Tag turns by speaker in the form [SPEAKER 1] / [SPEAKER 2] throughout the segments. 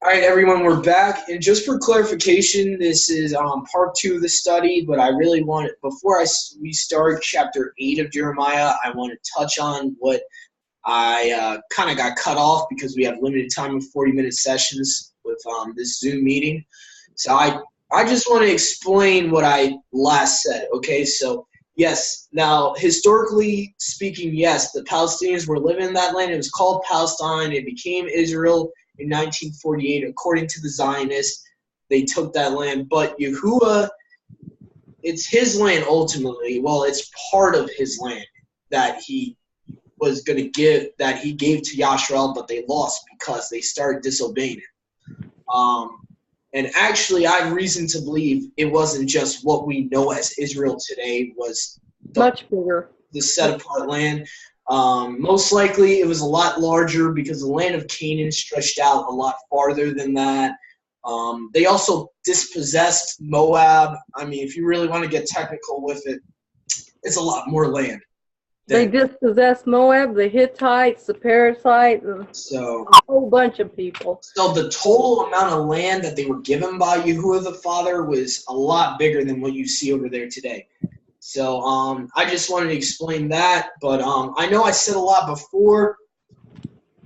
[SPEAKER 1] All right, everyone, we're back. And just for clarification, this is part 2 of the study, but I really want, before we start chapter 8 of Jeremiah, I want to touch on what I kind of got cut off because we have limited time of 40-minute sessions with this Zoom meeting. So I just want to explain what I last said, okay? So, yes, now, historically speaking, yes, the Palestinians were living in that land. It was called Palestine. It became Israel in 1948. According to the Zionists, they took that land. But Yahuwah, it's his land ultimately. Well, it's part of his land that he was going to give, that he gave to Yashrael, but they lost because they started disobeying it. And actually, I have reason to believe it wasn't just what we know as Israel today was
[SPEAKER 2] much bigger,
[SPEAKER 1] the set-apart land. Most likely, it was a lot larger because the land of Canaan stretched out a lot farther than that. They also dispossessed Moab. I mean, if you really want to get technical with it, it's a lot more land.
[SPEAKER 2] They dispossessed Moab, the Hittites, the Perizzites,
[SPEAKER 1] so
[SPEAKER 2] a whole bunch of people.
[SPEAKER 1] So the total amount of land that they were given by Yahuwah the Father was a lot bigger than what you see over there today. So I just wanted to explain that, but I know I said a lot before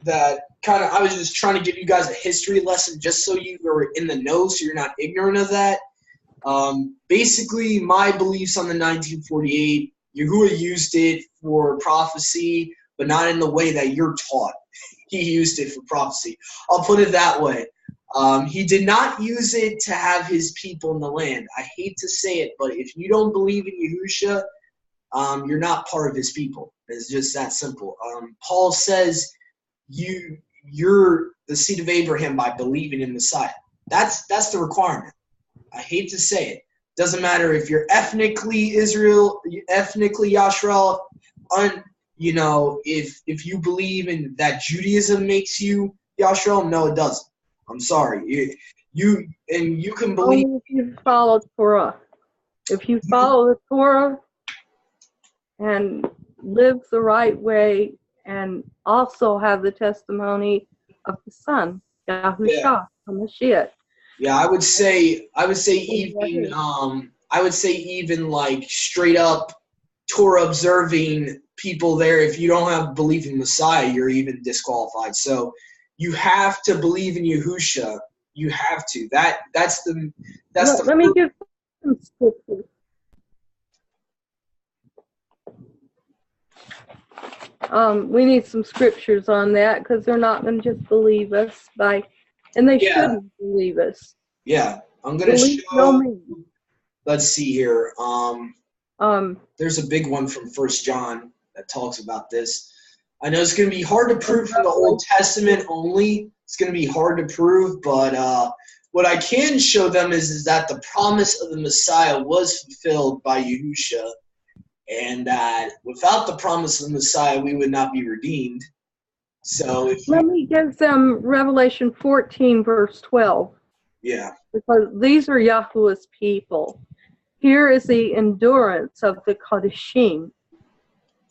[SPEAKER 1] that I was just trying to give you guys a history lesson just so you were in the know, so you're not ignorant of that. Basically, my beliefs on the 1948, Yahuwah used it for prophecy, but not in the way that you're taught. He used it for prophecy. I'll put it that way. He did not use it to have his people in the land. I hate to say it, but if you don't believe in Yahusha, you're not part of his people. It's just that simple. Paul says you're the seed of Abraham by believing in Messiah. That's the requirement. I hate to say it. Doesn't matter if you're ethnically Israel, ethnically Yashrael, if you believe in that Judaism makes you Yashrael, no, it doesn't. I'm sorry. You can believe.
[SPEAKER 2] Only if you follow Torah. If you follow the Torah and live the right way, and also have the testimony of the Son, Yahusha, HaMashiach.
[SPEAKER 1] Yeah, I would say even like straight up Torah observing people there. If you don't have belief in Messiah, you're even disqualified. So you have to believe in Yahusha. You have to. Let
[SPEAKER 2] me give some scriptures. We need some scriptures on that because they're not going to just believe us and they shouldn't believe us.
[SPEAKER 1] Yeah, I'm going to show. Let's see here. There's a big one from 1 John that talks about this. I know it's going to be hard to prove from the Old Testament only. It's going to be hard to prove, but what I can show them is that the promise of the Messiah was fulfilled by Yahusha, and that without the promise of the Messiah, we would not be redeemed. So
[SPEAKER 2] let me give them Revelation 14, verse 12.
[SPEAKER 1] Yeah.
[SPEAKER 2] Because these are Yahuwah's people. Here is the endurance of the Kadeshim.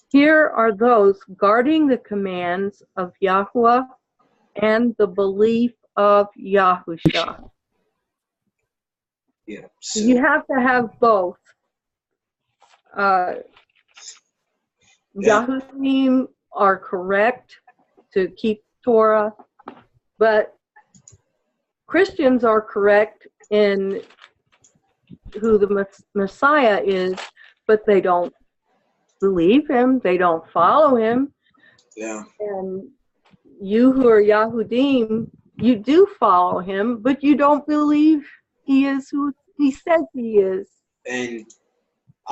[SPEAKER 2] Here are those guarding the commands of Yahuwah and the belief of Yahusha.
[SPEAKER 1] Yeah.
[SPEAKER 2] So you have to have both. Yahudim are correct to keep Torah, but Christians are correct in who the Messiah is, but they don't believe him, they don't follow him.
[SPEAKER 1] Yeah.
[SPEAKER 2] And you who are Yahudim, you do follow him, but you don't believe he is who he says he is.
[SPEAKER 1] And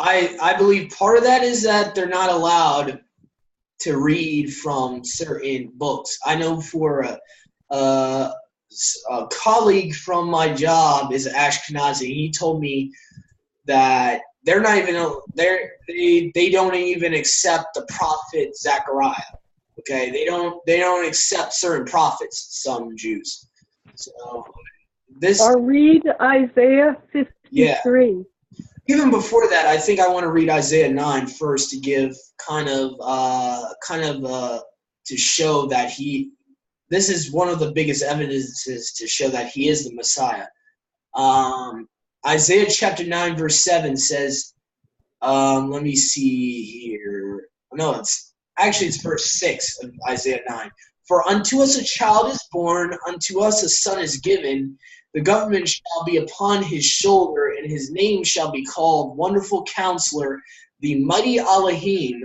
[SPEAKER 1] I believe part of that is that they're not allowed to read from certain books. I know for a colleague from my job is Ashkenazi. He told me that they're not even they don't even accept the prophet Zechariah. Okay, they don't accept certain prophets. Some Jews. So this.
[SPEAKER 2] Or read Isaiah 53.
[SPEAKER 1] Yeah. Even before that, I think I want to read Isaiah 9 first to give kind of to show that this is one of the biggest evidences to show that he is the Messiah. Isaiah chapter 9 verse 7 says, let me see here. No, it's verse 6 of Isaiah 9. For unto us a child is born, unto us a son is given. The government shall be upon his shoulder, and his name shall be called Wonderful Counselor, the Mighty Elohim,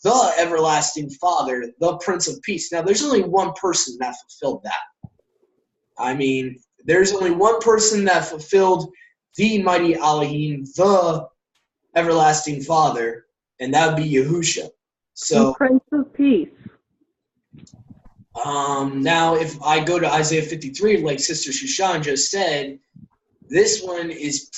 [SPEAKER 1] the Everlasting Father, the Prince of Peace. Now, there's only one person that fulfilled that. I mean, there's only one person that fulfilled the Mighty Elohim, the Everlasting Father, and that would be Yahusha. So,
[SPEAKER 2] the Prince of Peace.
[SPEAKER 1] Now, if I go to Isaiah 53, like Sister Shushan just said, this one is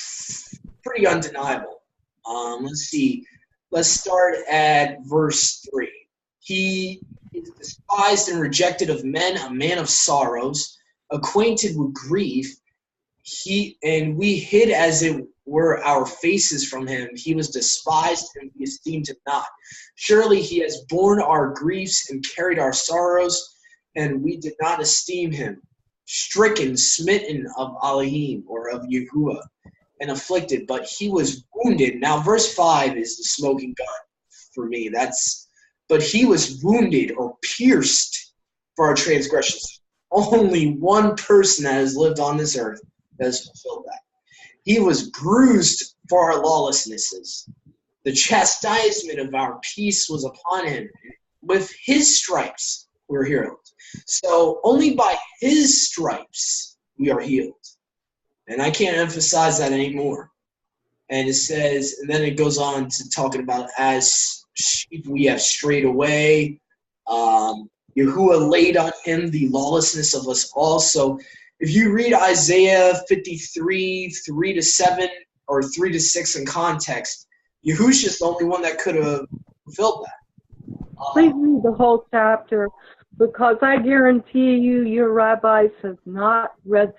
[SPEAKER 1] pretty undeniable. Let's see. Let's start at verse 3. He is despised and rejected of men, a man of sorrows, acquainted with grief. And we hid as it were our faces from him. He was despised, and we esteemed him not. Surely he has borne our griefs and carried our sorrows, and we did not esteem him. Stricken, smitten of Elohim, or of Yahuwah, and afflicted, but he was wounded. Now, verse 5 is the smoking gun for me. But he was wounded or pierced for our transgressions. Only one person that has lived on this earth has fulfilled that. He was bruised for our lawlessnesses. The chastisement of our peace was upon him. With his stripes we are healed. So only by his stripes we are healed. And I can't emphasize that anymore. And it says, and then it goes on to talking about as sheep we have strayed away. Yahuwah laid on him the lawlessness of us all. So if you read Isaiah 53, 3-7, or 3-6 in context, Yahusha is the only one that could have fulfilled that.
[SPEAKER 2] Please read the whole chapter, because I guarantee you your rabbis have not read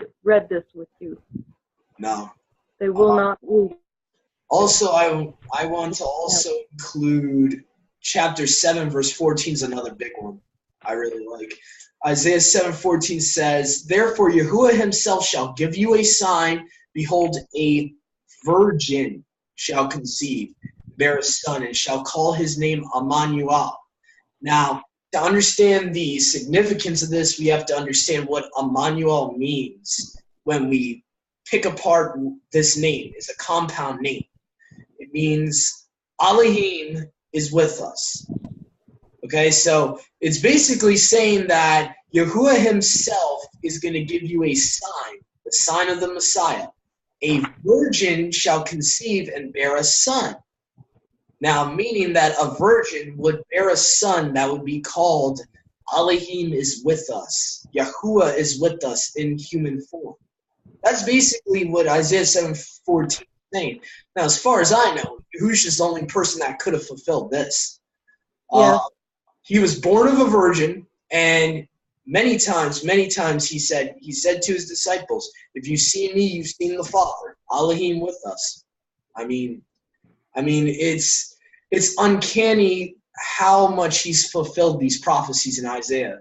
[SPEAKER 2] this with you.
[SPEAKER 1] No.
[SPEAKER 2] They will not read.
[SPEAKER 1] Also, I want to also include chapter 7, verse 14 is another big one I really like. Isaiah 7:14 says, Therefore Yahuwah himself shall give you a sign. Behold, a virgin shall conceive, bear a son, and shall call his name Emmanuel. Now, to understand the significance of this, we have to understand what Emmanuel means when we pick apart this name. It's a compound name. It means Elohim is with us. Okay, so it's basically saying that Yahuwah himself is going to give you a sign, the sign of the Messiah. A virgin shall conceive and bear a son. Now, meaning that a virgin would bear a son that would be called Elohim is with us. Yahuwah is with us in human form. That's basically what Isaiah 7:14 is saying. Now, as far as I know, Yahushua is the only person that could have fulfilled this.
[SPEAKER 2] Yeah.
[SPEAKER 1] He was born of a virgin, and many times he said to his disciples, if you see me, you've seen the Father. Elohim with us. I mean, it's uncanny how much he's fulfilled these prophecies in Isaiah.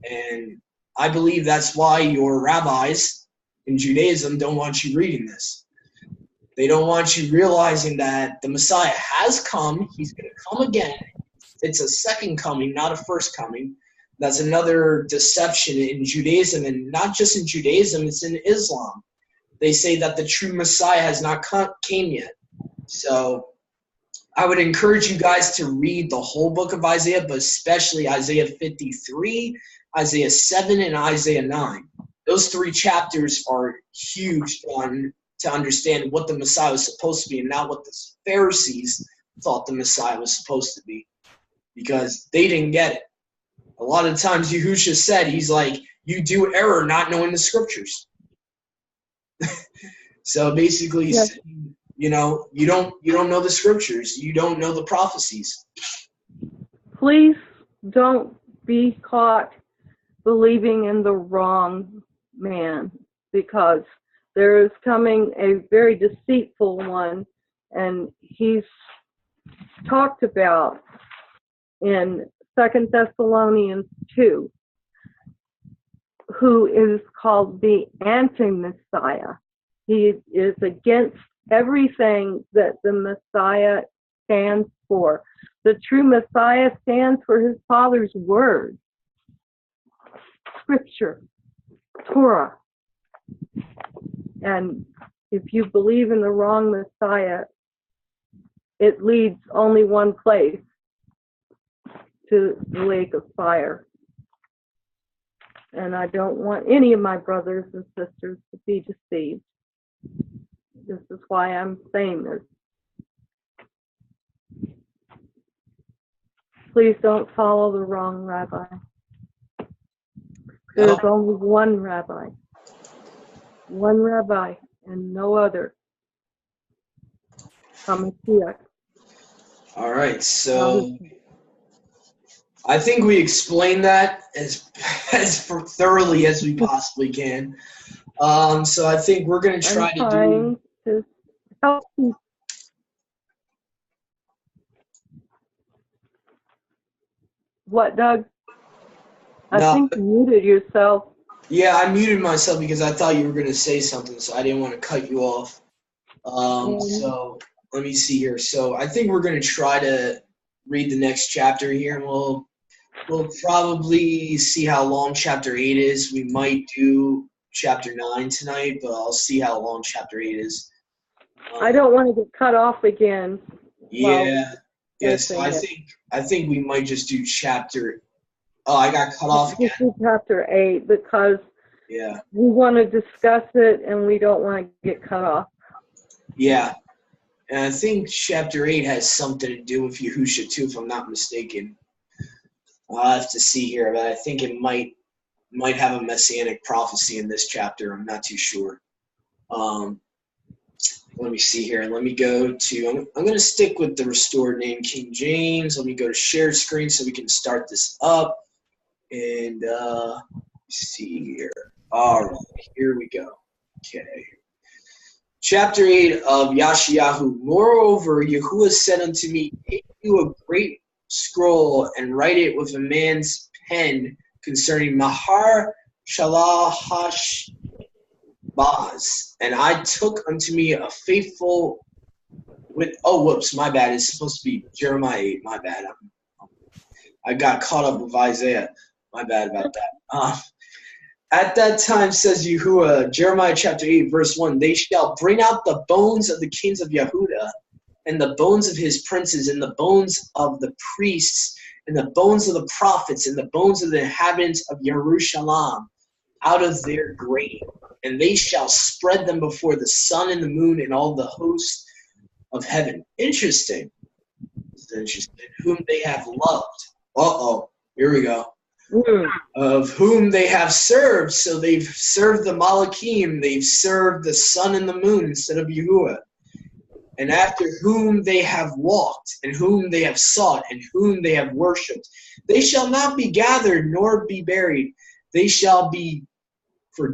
[SPEAKER 1] And I believe that's why your rabbis in Judaism don't want you reading this. They don't want you realizing that the Messiah has come. He's going to come again. It's a second coming, not a first coming. That's another deception in Judaism, and not just in Judaism, it's in Islam. They say that the true Messiah has not came yet. So I would encourage you guys to read the whole book of Isaiah, but especially Isaiah 53, Isaiah 7, and Isaiah 9. Those 3 chapters are huge to understand what the Messiah was supposed to be and not what the Pharisees thought the Messiah was supposed to be, because they didn't get it. A lot of times Yahushua said, he's like, you do error not knowing the scriptures. So basically,
[SPEAKER 2] Yes.
[SPEAKER 1] you don't know the scriptures. You don't know the prophecies.
[SPEAKER 2] Please don't be caught believing in the wrong man, because there is coming a very deceitful one, and he's talked about in 2 Thessalonians 2. who is called the anti-Messiah. He is against everything that the Messiah stands for. The true Messiah stands for his Father's word, Scripture, Torah. And if you believe in the wrong Messiah, it leads only one place, to the lake of fire. And I don't want any of my brothers and sisters to be deceived. This is why I'm saying this. Please don't follow the wrong rabbi. There's only one rabbi. One rabbi and no other. HaMashiach.
[SPEAKER 1] All right, so I think we explained that as thoroughly as we possibly can. So I think we're going to try
[SPEAKER 2] to help you. What, Doug? I think you muted yourself.
[SPEAKER 1] Yeah, I muted myself because I thought you were going to say something, so I didn't want to cut you off. So let me see here. So I think we're going to try to read the next chapter here, and we'll probably see how long chapter 8 is. We might do chapter 9 tonight, but I'll see how long chapter 8 is.
[SPEAKER 2] I don't want to get cut off again.
[SPEAKER 1] Yeah. Yes, I think we might just do chapter. Oh, I got cut off again.
[SPEAKER 2] This is chapter 8 because we want to discuss it and we don't want to get cut off.
[SPEAKER 1] Yeah. And I think chapter 8 has something to do with Yahusha too, if I'm not mistaken. I'll have to see here, but I think it might have a messianic prophecy in this chapter. I'm not too sure. Let me see here. Let me go to, I'm going to stick with the restored name King James. Let me go to share screen so we can start this up. And see here. All right, here we go. Okay. Chapter 8 of YaramYahu. Moreover, Yahuwah said unto me, take you a great scroll and write it with a man's pen concerning Mahar Shalahash Baz. And I took unto me a faithful my bad. It's supposed to be Jeremiah 8. My bad. I got caught up with Isaiah. My bad about that. At that time, says Yahuwah, Jeremiah chapter 8, verse 1, they shall bring out the bones of the kings of Yehuda, and the bones of his princes, and the bones of the priests, and the bones of the prophets, and the bones of the inhabitants of Jerusalem out of their grave. And they shall spread them before the sun and the moon and all the hosts of heaven. Interesting. Interesting. Whom they have loved. Here we go. Of whom they have served. So they've served the Malachim. They've served the sun and the moon instead of Yahuwah. And after whom they have walked, and whom they have sought, and whom they have worshipped. They shall not be gathered, nor be buried. They shall be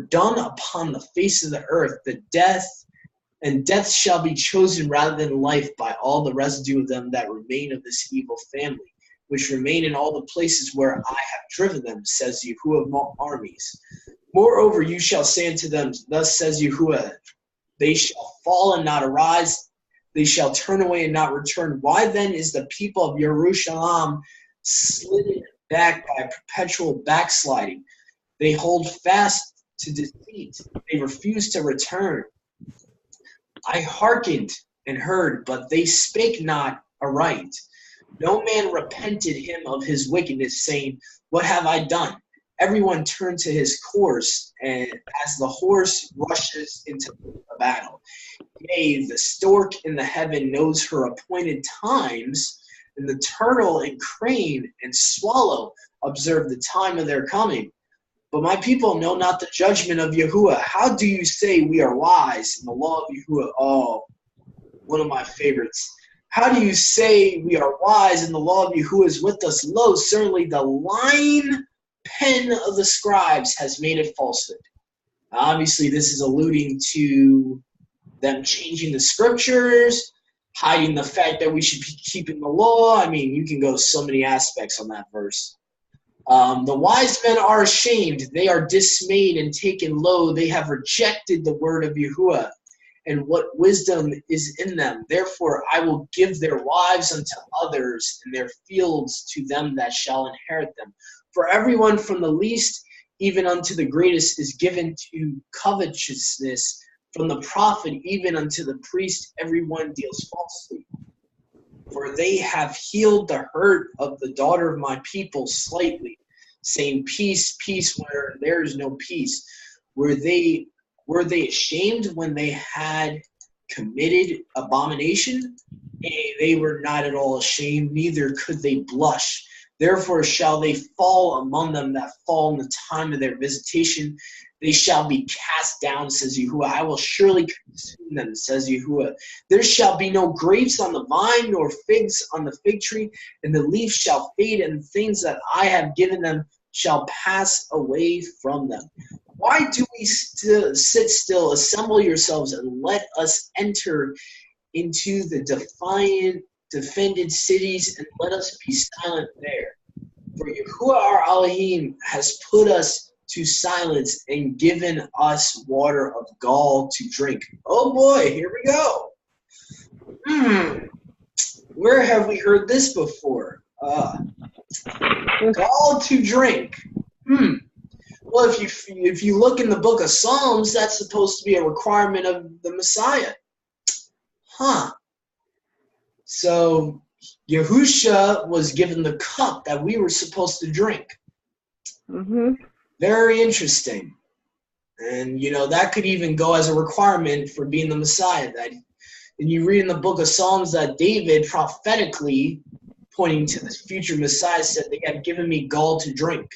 [SPEAKER 1] done upon the face of the earth. Death shall be chosen rather than life by all the residue of them that remain of this evil family, which remain in all the places where I have driven them, says Yahuwah of armies. Moreover, you shall say unto them, thus says Yahuwah, they shall fall and not arise, they shall turn away and not return. Why then is the people of Jerusalem slidden back by perpetual backsliding? They hold fast to deceit. They refuse to return. I hearkened and heard, but they spake not aright. No man repented him of his wickedness, saying, what have I done? Everyone turned to his course, and as the horse rushes into a battle. Yea, the stork in the heaven knows her appointed times, and the turtle and crane and swallow observe the time of their coming. But my people know not the judgment of Yahuwah. How do you say we are wise in the law of Yahuwah? Oh, one of my favorites. How do you say we are wise and the law of Yahuwah is with us? Lo, certainly the lying pen of the scribes has made it falsehood. Now, obviously, this is alluding to them changing the scriptures, hiding the fact that we should be keeping the law. I mean, you can go so many aspects on that verse. The wise men are ashamed. They are dismayed and taken low. They have rejected the word of Yahuwah, and what wisdom is in them. Therefore I will give their wives unto others, and their fields to them that shall inherit them. For everyone from the least even unto the greatest is given to covetousness. From the prophet even unto the priest everyone deals falsely. For they have healed the hurt of the daughter of my people slightly, saying, peace, peace, where there is no peace. Were they ashamed when they had committed abomination? Nay, they were not at all ashamed, neither could they blush. Therefore shall they fall among them that fall in the time of their visitation. They shall be cast down, says Yahuwah. I will surely consume them, says Yahuwah. There shall be no grapes on the vine, nor figs on the fig tree, and the leaf shall fade, and things that I have given them shall pass away from them. Why do we sit still? Assemble yourselves, and let us enter into the defended cities, and let us be silent there. For Yahuwah our Elohim has put us to silence and given us water of gall to drink. Oh boy, here we go. Where have we heard this before? Gall to drink. Well, if you look in the book of Psalms, that's supposed to be a requirement of the Messiah. So Yahusha was given the cup that we were supposed to drink. Very interesting. And, that could even go as a requirement for being the Messiah. And you read in the book of Psalms that David prophetically, pointing to this future Messiah, said, they have given me gall to drink.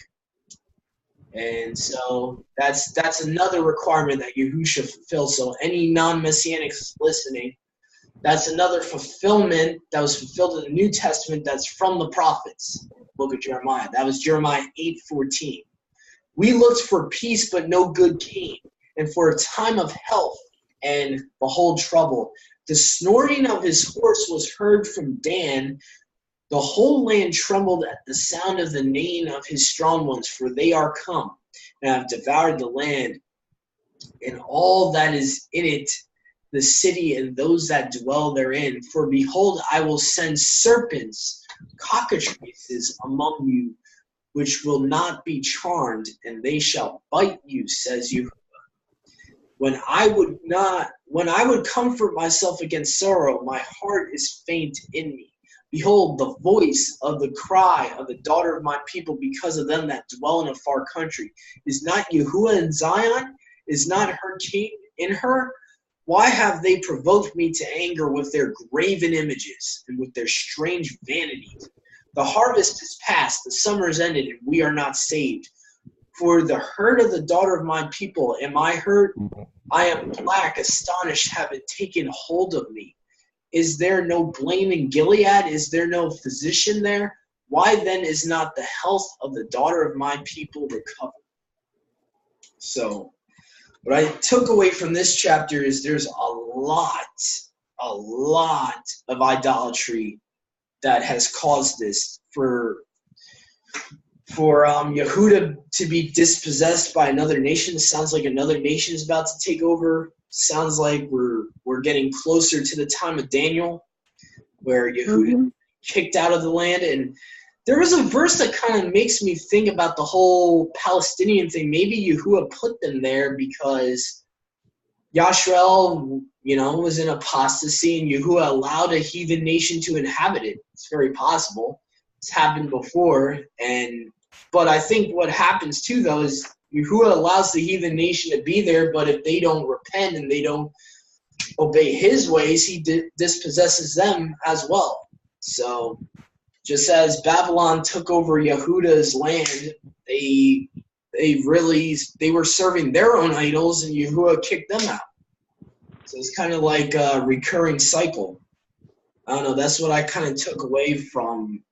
[SPEAKER 1] And so that's another requirement that Yahusha fulfilled. So any non-Messianics listening, that's another fulfillment that was fulfilled in the New Testament that's from the prophets, book of Jeremiah. That was Jeremiah 8:14. We looked for peace, but no good came, and for a time of health, and behold trouble. The snorting of his horse was heard from Dan. The whole land trembled at the sound of the neighing of his strong ones, for they are come, and have devoured the land, and all that is in it, the city and those that dwell therein. For behold, I will send serpents, cockatrices among you, which will not be charmed, and they shall bite you, says Yahuwah. When I would comfort myself against sorrow, my heart is faint in me. Behold, the voice of the cry of the daughter of my people because of them that dwell in a far country. Is not Yahuwah in Zion? Is not her king in her? Why have they provoked me to anger with their graven images and with their strange vanities? The harvest is past, the summer is ended, and we are not saved. For the hurt of the daughter of my people am I hurt? I am black, astonished, have it taken hold of me. Is there no blame in Gilead? Is there no physician there? Why then is not the health of the daughter of my people recovered? So, what I took away from this chapter is there's a lot of idolatry that has caused this. For Yehuda to be dispossessed by another nation, sounds like another nation is about to take over. Sounds like we're getting closer to the time of Daniel, where Yehuda kicked out of the land. And there was a verse that kind of makes me think about the whole Palestinian thing. Maybe Yahuwah put them there because Yashrael, was in apostasy, and Yahuwah allowed a heathen nation to inhabit it. It's very possible. It's happened before. But I think what happens too, though, is Yahuwah allows the heathen nation to be there, but if they don't repent and they don't obey his ways, he dispossesses them as well. So just as Babylon took over Yehuda's land, they were serving their own idols, and Yahuwah kicked them out. So it's kind of like a recurring cycle. I don't know. That's what I kind of took away from,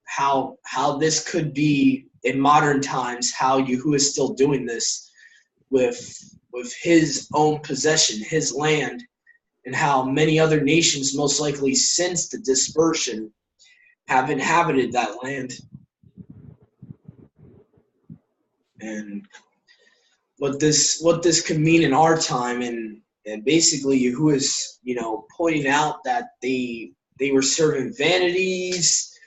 [SPEAKER 1] how this could be in modern times, how Yahuwah is still doing this with his own possession, his land, and how many other nations, most likely since the dispersion, have inhabited that land. and what this could mean in our time, and basically Yahuwah is, pointing out that they were serving vanities,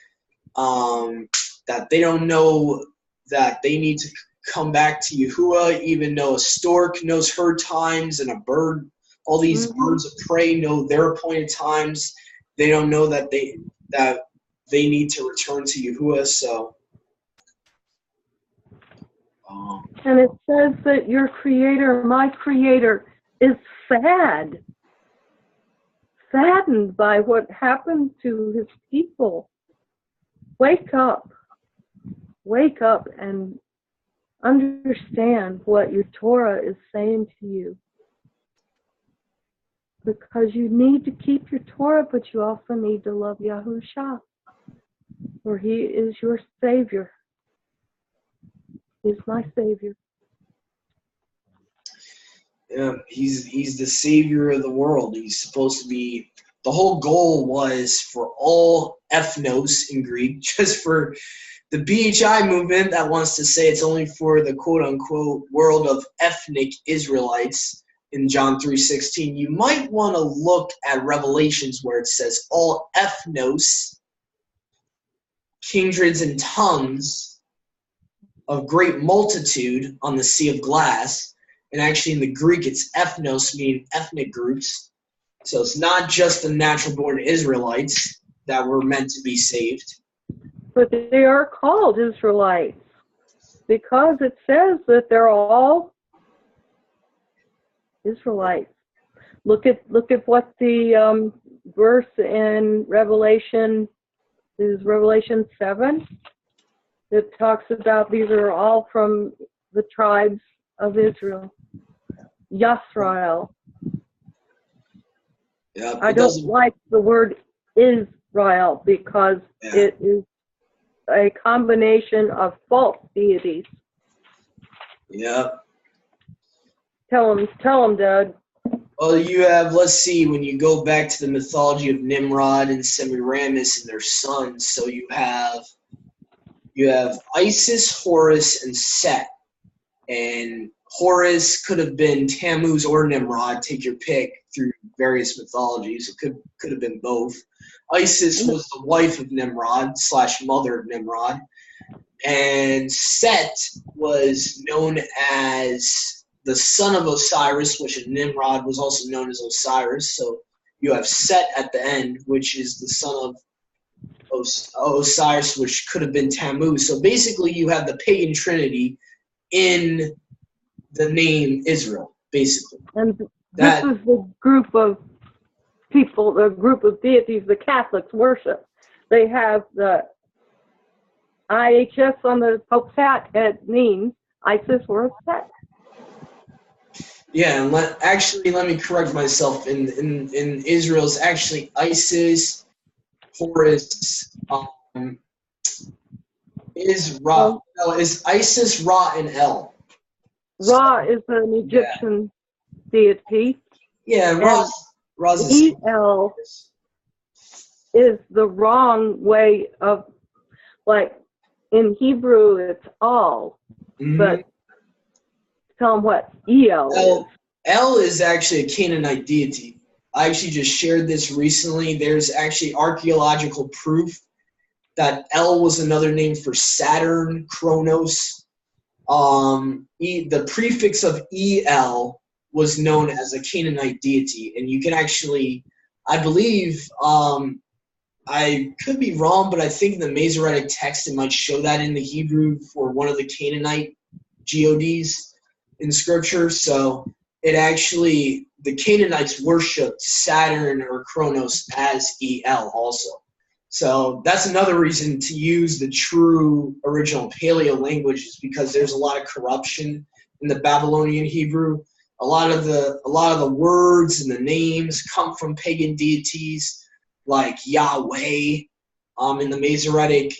[SPEAKER 1] that they don't know that they need to come back to Yahuwah, even though a stork knows her times and a bird, all these birds of prey know their appointed times. They don't know that they need to return to Yahuwah. So,
[SPEAKER 2] and it says that your Creator, my Creator, is saddened by what happened to his people. Wake up and understand what your Torah is saying to you. Because you need to keep your Torah, but you also need to love Yahusha, for he is your Savior. He's my Savior.
[SPEAKER 1] Yeah, he's the Savior of the world. He's supposed to be. The whole goal was for all ethnos in Greek, just for the BHI movement that wants to say it's only for the quote-unquote world of ethnic Israelites in John 3:16. You might want to look at Revelations where it says all ethnos, kindreds and tongues of great multitude on the sea of glass. And actually in the Greek it's ethnos, meaning ethnic groups. So it's not just the natural-born Israelites that were meant to be saved.
[SPEAKER 2] But they are called Israelites because it says that they're all Israelites. Look at what the verse in Revelation is, Revelation 7. It talks about these are all from the tribes of Israel. Yisrael.
[SPEAKER 1] Yeah,
[SPEAKER 2] I don't like the word Israel because it is a combination of false deities.
[SPEAKER 1] Yeah.
[SPEAKER 2] Tell them, Doug.
[SPEAKER 1] Well, you have, let's see, when you go back to the mythology of Nimrod and Semiramis and their sons, so you have Isis, Horus, and Set. And Horus could have been Tammuz or Nimrod, take your pick, through various mythologies. It could have been both. Isis was the wife of Nimrod / mother of Nimrod. And Set was known as the son of Osiris, which in Nimrod was also known as Osiris. So you have Set at the end, which is the son of Osiris, which could have been Tammuz. So basically you have the pagan trinity in the name Israel, basically.
[SPEAKER 2] And this is the group of people, the group of deities the Catholics worship. They have the IHS on the Pope's hat. It means Isis or Set.
[SPEAKER 1] Yeah, and let me correct myself. In Israel, it's actually Isis, Horus, is Ra. No, is Isis, Ra, and El.
[SPEAKER 2] Ra is an Egyptian deity.
[SPEAKER 1] Yeah, Ra's
[SPEAKER 2] El is the wrong way of, like, in Hebrew it's all, but tell them what El is.
[SPEAKER 1] El is actually a Canaanite deity. I actually just shared this recently. There's actually archaeological proof that El was another name for Saturn, Kronos. The prefix of El was known as a Canaanite deity, and you can actually, I believe, I could be wrong, but I think in the Masoretic text it might show that in the Hebrew for one of the Canaanite gods in Scripture. So it actually, the Canaanites worshipped Saturn or Kronos as El also. So that's another reason to use the true original Paleo language, is because there's a lot of corruption in the Babylonian Hebrew. A lot of the words and the names come from pagan deities like Yahweh. In the Masoretic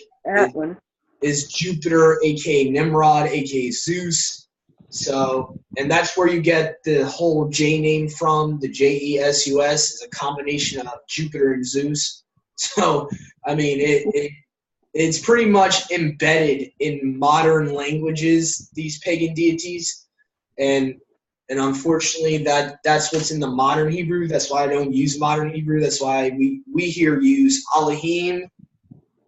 [SPEAKER 1] is Jupiter, aka Nimrod, aka Zeus. So, and that's where you get the whole J name from. The JESUS is a combination of Jupiter and Zeus. So, I mean, it it's pretty much embedded in modern languages, these pagan deities. And unfortunately, that's what's in the modern Hebrew. That's why I don't use modern Hebrew. That's why we here use Elohim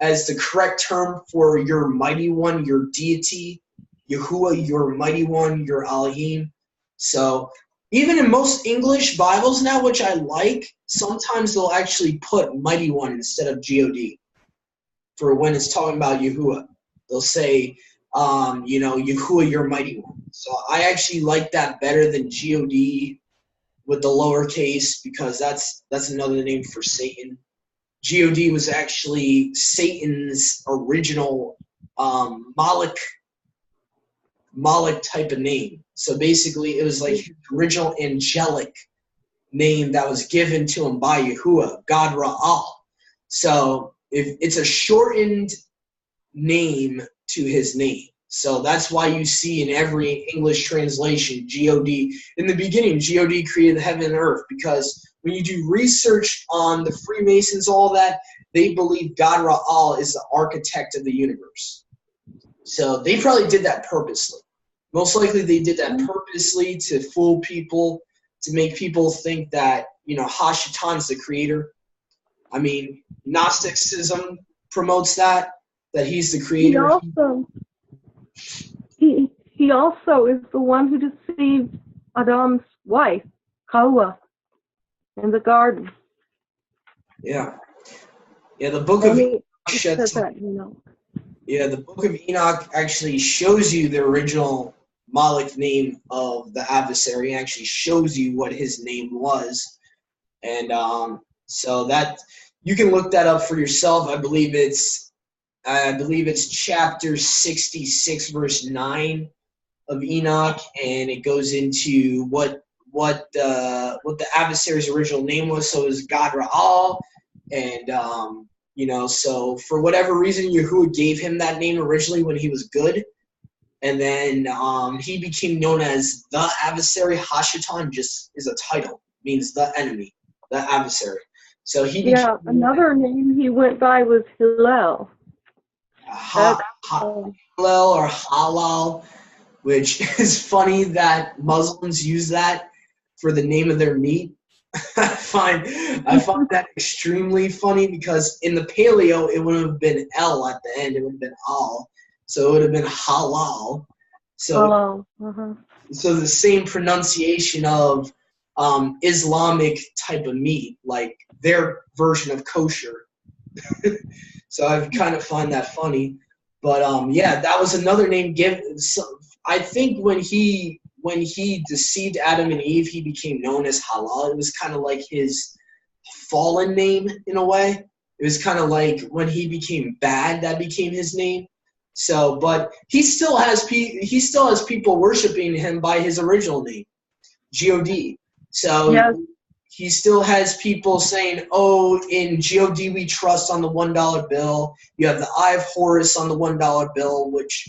[SPEAKER 1] as the correct term for your mighty one, your deity. Yahuwah, your mighty one, your Elohim. So even in most English Bibles now, which I like, sometimes they'll actually put mighty one instead of God for when it's talking about Yahuwah. They'll say, Yahuwah, your mighty one. So I actually like that better than God with the lowercase, because that's another name for Satan. God was actually Satan's original Moloch type of name. So basically it was like his original angelic name that was given to him by Yahuwah, God Ra'al. So if it's a shortened name to his name. So that's why you see in every English translation, G-O-D. In the beginning, G-O-D created heaven and earth, because when you do research on the Freemasons, all that, they believe God Ra'al is the architect of the universe. So they probably did that purposely. Most likely they did that purposely to fool people, to make people think that, Hashatan's the creator. I mean, Gnosticism promotes that he's the creator.
[SPEAKER 2] He also is the one who deceived Adam's wife, Hawa, in the garden.
[SPEAKER 1] Yeah. Yeah, the book of Enoch the book of Enoch actually shows you the original Moloch name of the adversary. It actually shows you what his name was. And so that you can look that up for yourself. I believe it's chapter 66, verse 9 of Enoch, and it goes into what the adversary's original name was. So it was God Ra'al, and so for whatever reason, Yahuwah gave him that name originally when he was good, and then he became known as the adversary. Hashatan just is a title, means the enemy, the adversary. So he became
[SPEAKER 2] another name he went by was Hillel.
[SPEAKER 1] Hillel or Halal, which is funny that Muslims use that for the name of their meat. I find that extremely funny, because in the Paleo it would have been L at the end. It would have been Al, so it would have been halal. So so the same pronunciation of Islamic type of meat, like their version of kosher. So I kind of find that funny. But that was another name given. So I think when he deceived Adam and Eve, he became known as Halal. It was kind of like his fallen name in a way. It was kind of like when he became bad, that became his name. So, but he still has people worshiping him by his original name, God. So he still has people saying, "Oh, in God we trust" on the $1 bill. You have the Eye of Horus on the $1 bill, which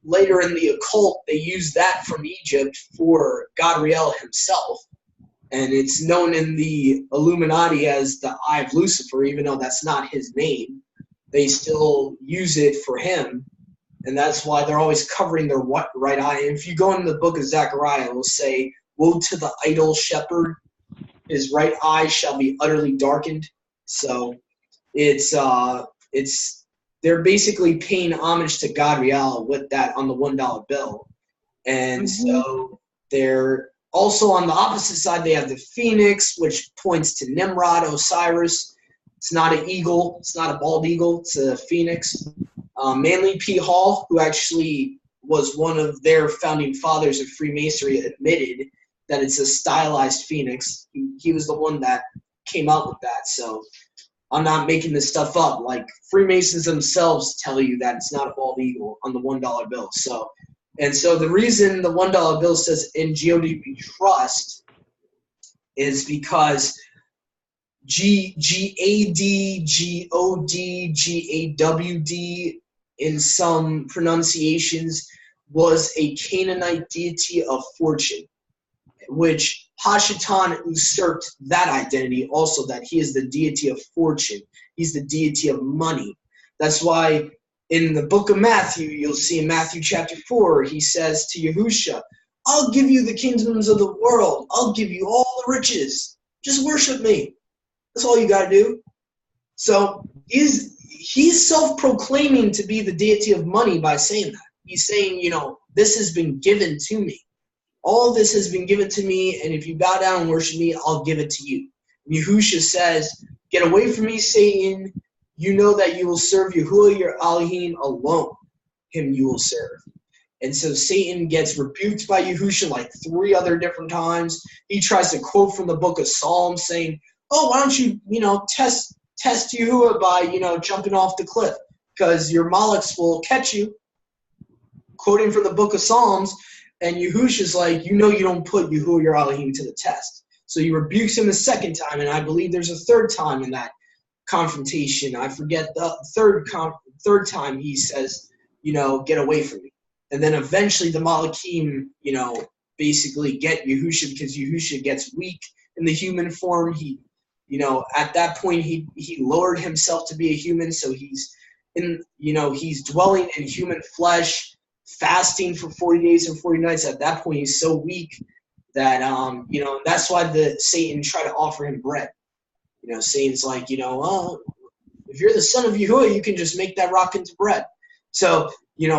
[SPEAKER 1] later in the occult, they use that from Egypt for Gadriel himself. And it's known in the Illuminati as the Eye of Lucifer, even though that's not his name. They still use it for him. And that's why they're always covering their right eye. And if you go into the book of Zechariah, it will say, "Woe to the idol shepherd. His right eye shall be utterly darkened." So they're basically paying homage to Gadriel with that on the $1 bill. And so they're also on the opposite side, they have the phoenix, which points to Nimrod, Osiris. It's not an eagle. It's not a bald eagle. It's a phoenix. Manly P. Hall, who actually was one of their founding fathers of Freemasonry, admitted that it's a stylized phoenix. He was the one that came out with that. So I'm not making this stuff up. Like, Freemasons themselves tell you that it's not a bald eagle on the $1 bill. So the reason the $1 bill says "In God we trust" is because GAD, GOD, GAWD in some pronunciations was a Canaanite deity of fortune, which Hashatan usurped that identity also, that he is the deity of fortune. He's the deity of money. That's why in the book of Matthew, you'll see in Matthew chapter 4, he says to Yahusha, I'll give you the kingdoms of the world. I'll give you all the riches. Just worship me. That's all you got to do. So he's self-proclaiming to be the deity of money by saying that. He's saying, this has been given to me. All this has been given to me, and if you bow down and worship me, I'll give it to you. Yahusha says, get away from me, Satan. You know that you will serve Yahuwah your Elohim alone. Him you will serve. And so Satan gets rebuked by Yahusha like 3 other different times. He tries to quote from the book of Psalms saying, oh, why don't you, test Yahuwah by, jumping off the cliff, because your Molochs will catch you. Quoting from the book of Psalms, and Yahusha's like, you don't put Yahuwah your Elohim to the test. So he rebukes him a second time, and I believe there's a third time in that confrontation. I forget the third time he says, get away from me. And then eventually the Malachim, basically get Yahusha, because Yahusha gets weak in the human form. He, at that point he lowered himself to be a human, so he's he's dwelling in human flesh, fasting for 40 days and 40 nights. At that point he's so weak that that's why Satan tried to offer him bread. Satan's like, well, if you're the son of Yahuwah, you can just make that rock into bread. So,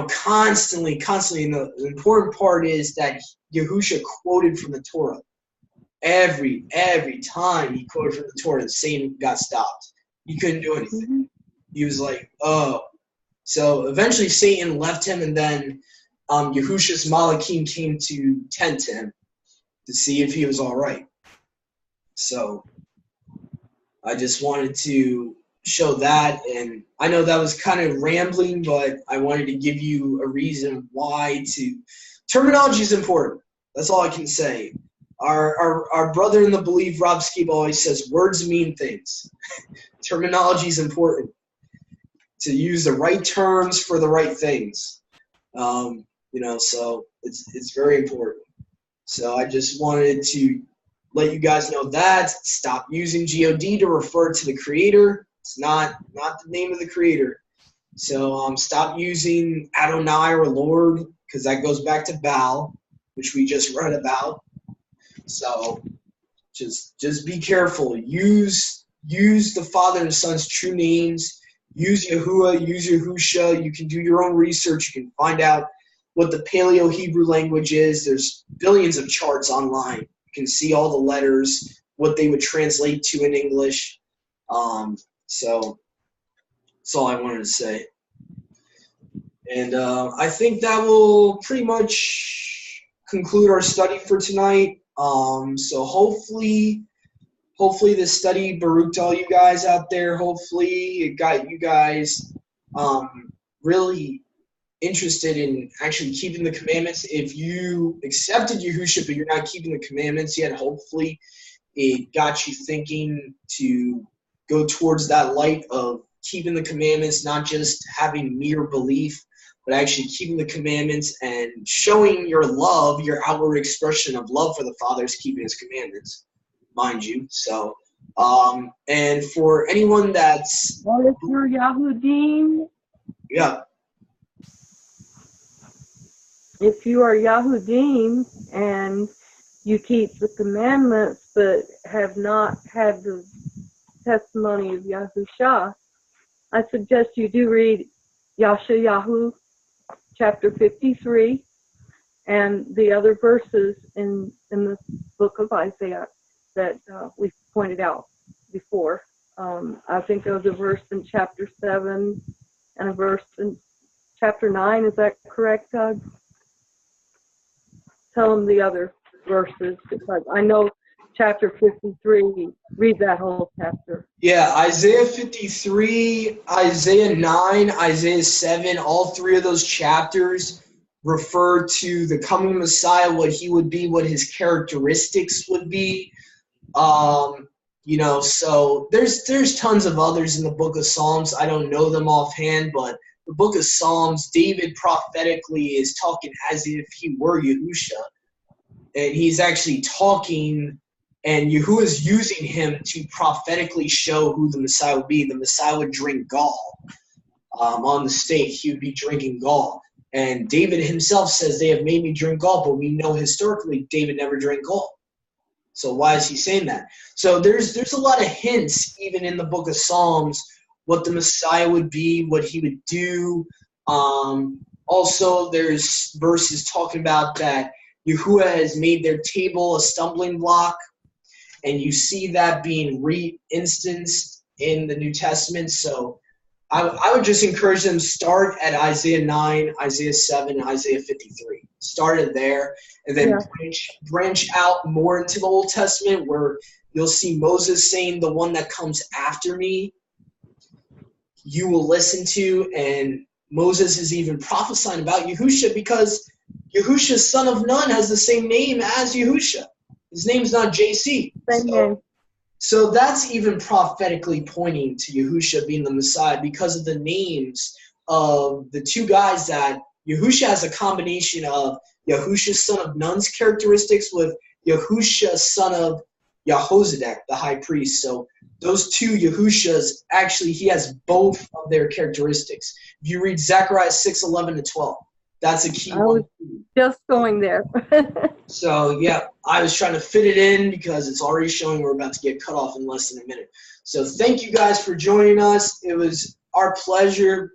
[SPEAKER 1] constantly, and the important part is that Yahusha quoted from the Torah. Every time he quoted from the Torah, Satan got stopped. He couldn't do anything. He was like, oh. So eventually Satan left him, and then Yahusha's Malachim came to tend to him to see if he was all right. So I just wanted to show that, and I know that was kind of rambling, but I wanted to give you a reason why terminology is important. That's all I can say. Our brother in the belief, Rob Skeeb, always says words mean things. Terminology is important. To use the right terms for the right things. So it's very important. So I just wanted to let you guys know that. Stop using God to refer to the Creator. It's not the name of the Creator. So stop using Adonai or Lord, because that goes back to Baal, which we just read about. So just be careful. Use the Father and Son's true names. Use Yahuwah, use Yahusha. You can do your own research. You can find out what the Paleo-Hebrew language is. There's billions of charts online. You can see all the letters, what they would translate to in English. So that's all I wanted to say. And I think that will pretty much conclude our study for tonight. So hopefully this study baruched all you guys out there. Hopefully it got you guys really interested in actually keeping the commandments. If you accepted Yahushua but you're not keeping the commandments yet, hopefully it got you thinking to go towards that light of keeping the commandments, not just having mere belief, but actually keeping the commandments and showing your love, your outward expression of love for the Father is keeping his commandments. Mind you. So, and for anyone that's...
[SPEAKER 2] Well, if you're Yahudim...
[SPEAKER 1] Yeah.
[SPEAKER 2] If you are Yahudim and you keep the commandments but have not had the testimony of Yahusha, I suggest you do read YaramYahu, chapter 53, and the other verses in the book of Isaiah that we pointed out before. I think there was a verse in chapter 7 and a verse in chapter 9. Is that correct, Doug? Tell them the other verses, because I know chapter 53, read that whole chapter.
[SPEAKER 1] Yeah, Isaiah 53, Isaiah 9, Isaiah 7, all three of those chapters refer to the coming Messiah, what he would be, what his characteristics would be. So there's tons of others in the book of Psalms. I don't know them offhand, but the book of Psalms, David prophetically is talking as if he were Yahusha. And he's actually talking, and Yahuwah is using him to prophetically show who the Messiah would be. The Messiah would drink gall. on the stake, he would be drinking gall. And David himself says, they have made me drink gall, but we know historically David never drank gall. So why is he saying that? So there's a lot of hints, even in the book of Psalms, what the Messiah would be, what he would do. Also, there's verses talking about that Yahuwah has made their table a stumbling block, and you see that being re-instanced in the New Testament. So I would just encourage them to start at Isaiah 9, Isaiah 7, Isaiah 53. Start it there, and then branch out more into the Old Testament, where you'll see Moses saying, the one that comes after me, you will listen to. And Moses is even prophesying about Yahusha, because Yahusha, son of Nun, has the same name as Yahusha. His name's not JC. So that's even prophetically pointing to Yahusha being the Messiah, because of the names of the two guys that Yahusha has a combination of Yahusha, son of Nun's characteristics with Yahusha, son of Yahozadek, the high priest. So those two Yahushas, actually, he has both of their characteristics. If you read Zechariah 6:11-12, that's a key one.
[SPEAKER 2] Just going there.
[SPEAKER 1] So, yeah, I was trying to fit it in because it's already showing we're about to get cut off in less than a minute. So thank you guys for joining us. It was our pleasure